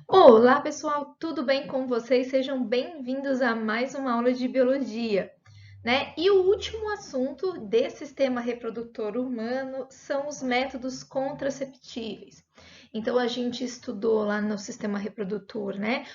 Olá, pessoal, tudo bem com vocês? Sejam bem-vindos a mais uma aula de biologia, né? E o último assunto desse sistema reprodutor humano são os métodos contraceptíveis. Então, a gente estudou lá no sistema reprodutor, né?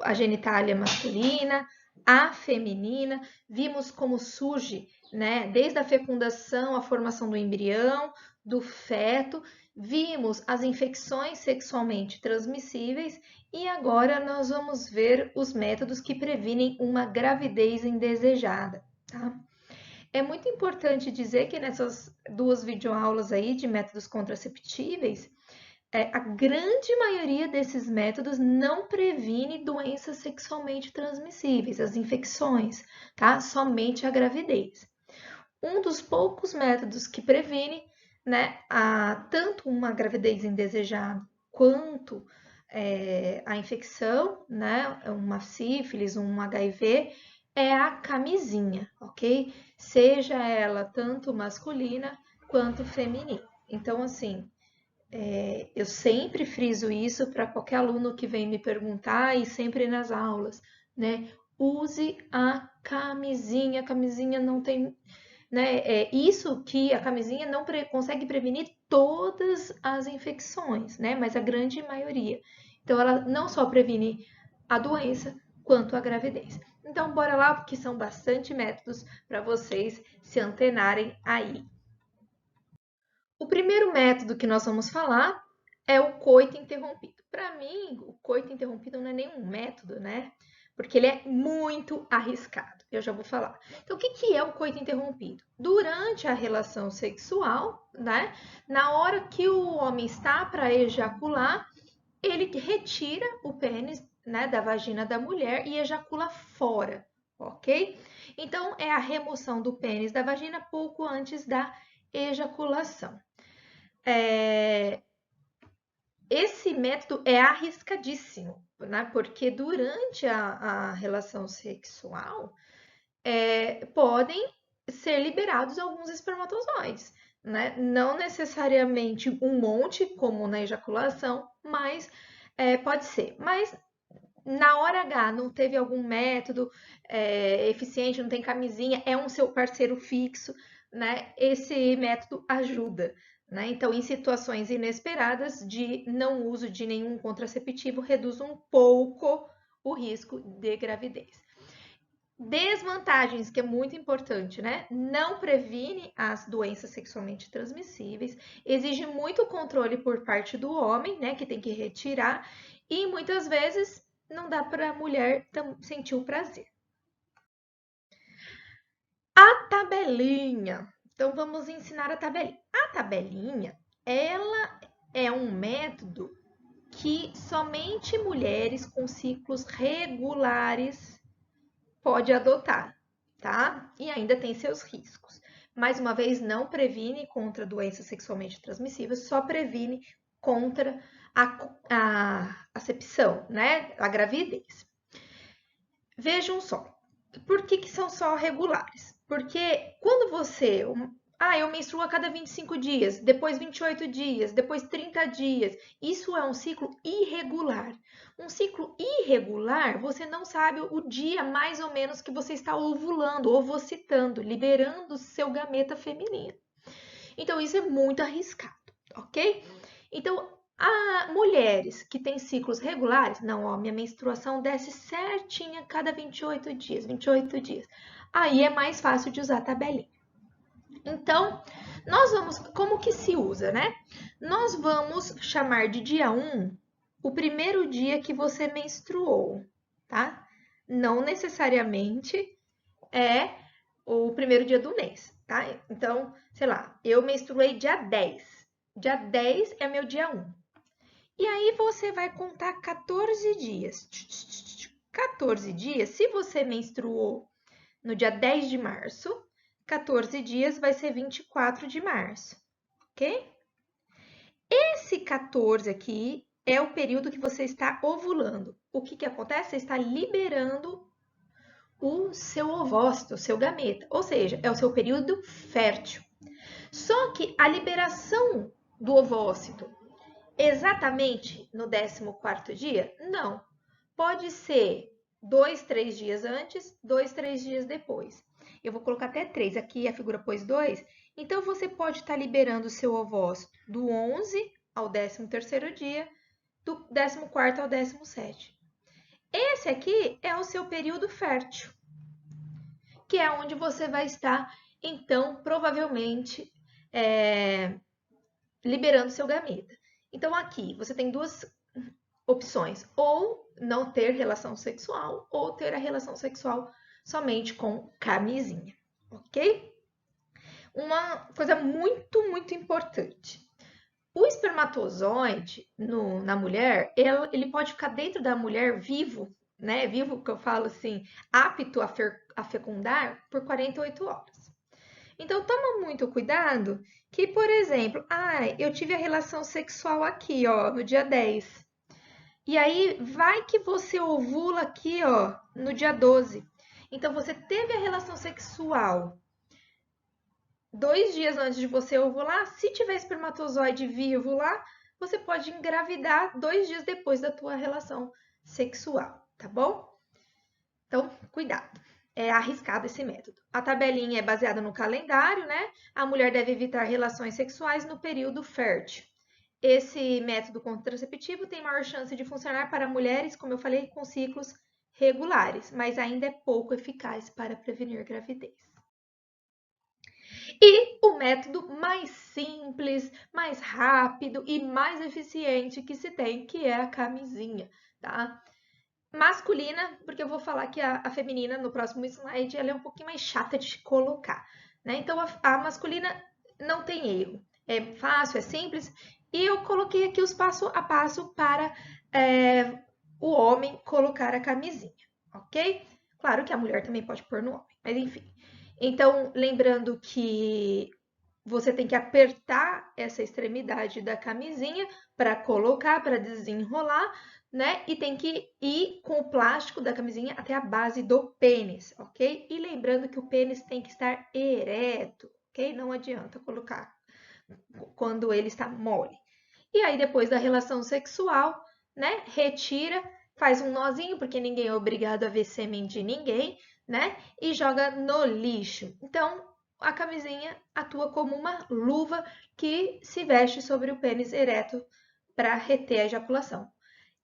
A genitália masculina, a feminina, vimos como surge, né? Desde a fecundação, a formação do embrião, do feto, vimos as infecções sexualmente transmissíveis e agora nós vamos ver os métodos que previnem uma gravidez indesejada, tá? É muito importante dizer que nessas duas videoaulas aí de métodos contraceptíveis, a grande maioria desses métodos não previne doenças sexualmente transmissíveis, as infecções, tá? Somente a gravidez. Um dos poucos métodos que previne, né, tanto uma gravidez indesejada quanto a infecção, né, uma sífilis, um HIV, é a camisinha, ok? Seja ela tanto masculina quanto feminina. Então, assim, eu sempre friso isso para qualquer aluno que vem me perguntar e sempre nas aulas, né? Use a camisinha. A camisinha não tem, né? É isso que a camisinha não consegue prevenir todas as infecções, né? Mas a grande maioria. Então, ela não só previne a doença, quanto a gravidez. Então, bora lá, porque são bastante métodos para vocês se antenarem aí. O primeiro método que nós vamos falar é o coito interrompido. Para mim, o coito interrompido não é nenhum método, né? Porque ele é muito arriscado. Eu já vou falar. Então, o que é o coito interrompido? Durante a relação sexual, né? Na hora que o homem está para ejacular, ele retira o pênis, né, da vagina da mulher e ejacula fora, ok? Então, é a remoção do pênis da vagina pouco antes da ejaculação. Esse método é arriscadíssimo, né? Porque durante a relação sexual podem ser liberados alguns espermatozoides, né? Não necessariamente um monte, como na ejaculação, mas pode ser. Mas na hora H não teve algum método eficiente, não tem camisinha, é um seu parceiro fixo, né? Esse método ajuda, né? Então, em situações inesperadas de não uso de nenhum contraceptivo, reduz um pouco o risco de gravidez. Desvantagens, que é muito importante, né? Não previne as doenças sexualmente transmissíveis, exige muito controle por parte do homem, né? Que tem que retirar, e muitas vezes não dá para a mulher sentir o prazer. A tabelinha. Então vamos ensinar a tabelinha. A tabelinha, ela é um método que somente mulheres com ciclos regulares pode adotar, tá? E ainda tem seus riscos. Mais uma vez, não previne contra doenças sexualmente transmissíveis, só previne contra a acepção, né? A gravidez. Vejam só, por que são só regulares? Porque quando você. Eu menstruo a cada 25 dias, depois 28 dias, depois 30 dias. Isso é um ciclo irregular. Um ciclo irregular, você não sabe o dia mais ou menos que você está ovulando, ovocitando, liberando seu gameta feminino. Então, isso é muito arriscado, ok? Então, mulheres que têm ciclos regulares, não, ó, minha menstruação desce certinha a cada 28 dias, 28 dias. Aí é mais fácil de usar a tabelinha. Então, nós vamos, como que se usa, né? Nós vamos chamar de dia 1 o primeiro dia que você menstruou, tá? Não necessariamente é o primeiro dia do mês, tá? Então, sei lá, eu menstruei dia 10. Dia 10 é meu dia 1. E aí você vai contar 14 dias. 14 dias, se você menstruou no dia 10 de março, 14 dias vai ser 24 de março, ok? Esse 14 aqui é o período que você está ovulando. O que acontece? Você está liberando o seu ovócito, o seu gameta, ou seja, é o seu período fértil. Só que a liberação do ovócito exatamente no 14º dia? Não. Pode ser 2, 3 dias antes, 2, 3 dias depois. Eu vou colocar até 3, aqui a figura pôs 2. Então, você pode estar liberando o seu ovócito do 11 ao 13º dia, do 14º ao 17º. Esse aqui é o seu período fértil, que é onde você vai estar, então, provavelmente, liberando seu gameta. Então, aqui você tem duas opções: ou não ter relação sexual, ou ter a relação sexual somente com camisinha, ok? Uma coisa muito, muito importante. O espermatozoide na mulher, ele pode ficar dentro da mulher vivo, né? Vivo que eu falo assim, apto a fecundar por 48 horas. Então, toma muito cuidado que, por exemplo, eu tive a relação sexual aqui, ó, no dia 10. E aí, vai que você ovula aqui, ó, no dia 12. Então, você teve a relação sexual 2 dias antes de você ovular. Se tiver espermatozoide vivo lá, você pode engravidar 2 dias depois da tua relação sexual, tá bom? Então, cuidado. É arriscado esse método. A tabelinha é baseada no calendário, né? A mulher deve evitar relações sexuais no período fértil. Esse método contraceptivo tem maior chance de funcionar para mulheres, como eu falei, com ciclos regulares, mas ainda é pouco eficaz para prevenir gravidez. E o método mais simples, mais rápido e mais eficiente que se tem, que é a camisinha, tá? Masculina, porque eu vou falar que a feminina no próximo slide ela é um pouquinho mais chata de colocar, né? Então a masculina não tem erro, é fácil, é simples, e eu coloquei aqui os passo a passo para o homem colocar a camisinha, ok? Claro que a mulher também pode pôr no homem, mas enfim. Então, lembrando que você tem que apertar essa extremidade da camisinha para colocar, para desenrolar, né? E tem que ir com o plástico da camisinha até a base do pênis, ok? E lembrando que o pênis tem que estar ereto, ok? Não adianta colocar quando ele está mole. E aí, depois da relação sexual, né? Retira, faz um nozinho, porque ninguém é obrigado a ver sêmen de ninguém, né? E joga no lixo. Então, a camisinha atua como uma luva que se veste sobre o pênis ereto para reter a ejaculação.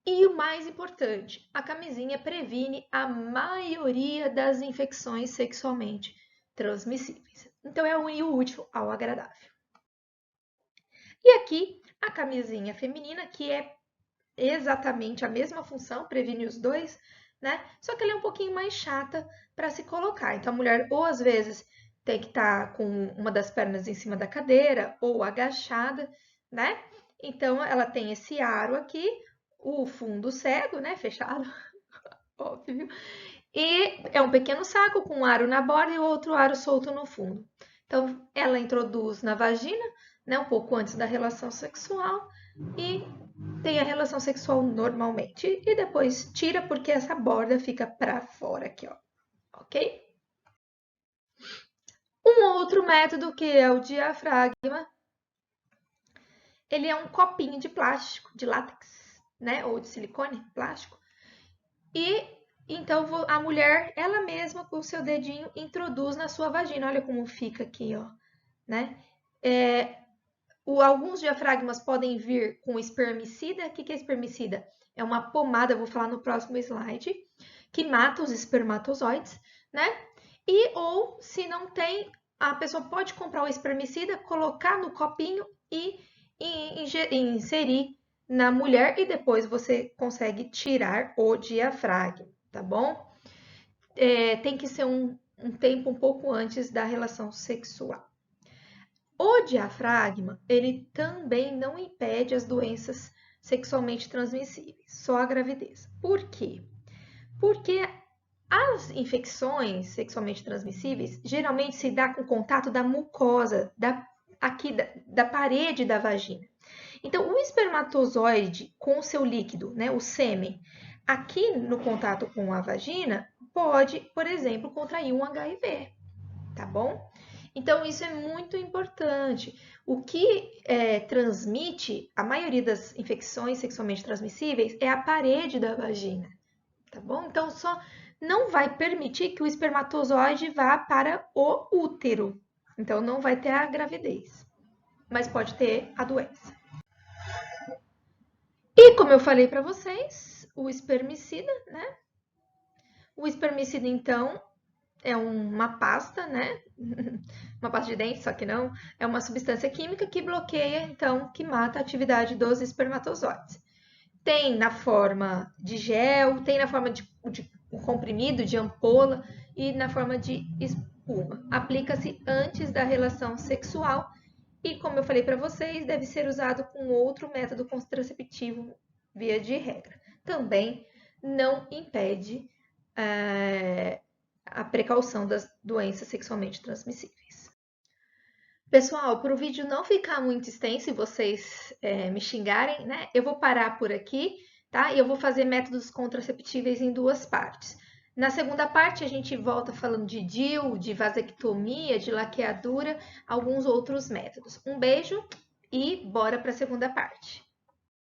E o mais importante, a camisinha previne a maioria das infecções sexualmente transmissíveis. Então, é o útil ao agradável. E aqui, a camisinha feminina, que é exatamente a mesma função, previne os dois, né? Só que ela é um pouquinho mais chata para se colocar. Então, a mulher, ou às vezes, tem que estar com uma das pernas em cima da cadeira, ou agachada, né? Então, ela tem esse aro aqui, o fundo cego, né? Fechado, óbvio. E é um pequeno saco com um aro na borda e o outro aro solto no fundo. Então, ela introduz na vagina, né? Um pouco antes da relação sexual e tem a relação sexual normalmente. E depois tira porque essa borda fica para fora aqui, ó. Ok? Um outro método que é o diafragma, ele é um copinho de plástico, de látex, né? Ou de silicone, plástico. E então a mulher, ela mesma, com o seu dedinho, introduz na sua vagina. Olha como fica aqui, ó, né? Alguns diafragmas podem vir com espermicida. O que é espermicida? É uma pomada, vou falar no próximo slide, que mata os espermatozoides, né? Ou, se não tem, a pessoa pode comprar o espermicida, colocar no copinho e inserir na mulher e depois você consegue tirar o diafragma, tá bom? Tem que ser um tempo um pouco antes da relação sexual. O diafragma, ele também não impede as doenças sexualmente transmissíveis, só a gravidez. Por quê? Porque as infecções sexualmente transmissíveis geralmente se dá com contato da mucosa, da parede da vagina. Então, o espermatozoide com o seu líquido, né, o sêmen, aqui no contato com a vagina, pode, por exemplo, contrair um HIV, tá bom? Então, isso é muito importante. O que transmite a maioria das infecções sexualmente transmissíveis é a parede da vagina, tá bom? Então, só não vai permitir que o espermatozoide vá para o útero. Então, não vai ter a gravidez, mas pode ter a doença. E como eu falei para vocês, o espermicida, né? O espermicida, então, é uma pasta, né? Uma pasta de dente, só que não. É uma substância química que bloqueia, então, que mata a atividade dos espermatozoides. Tem na forma de gel, tem na forma de comprimido, de ampola e na forma de espuma. Aplica-se antes da relação sexual e, como eu falei para vocês, deve ser usado com outro método contraceptivo via de regra. Também não impede a precaução das doenças sexualmente transmissíveis. Pessoal, para o vídeo não ficar muito extenso e vocês me xingarem, né? Eu vou parar por aqui, tá? E eu vou fazer métodos contraceptíveis em duas partes. Na segunda parte, a gente volta falando de DIU, de vasectomia, de laqueadura, alguns outros métodos. Um beijo e bora para a segunda parte.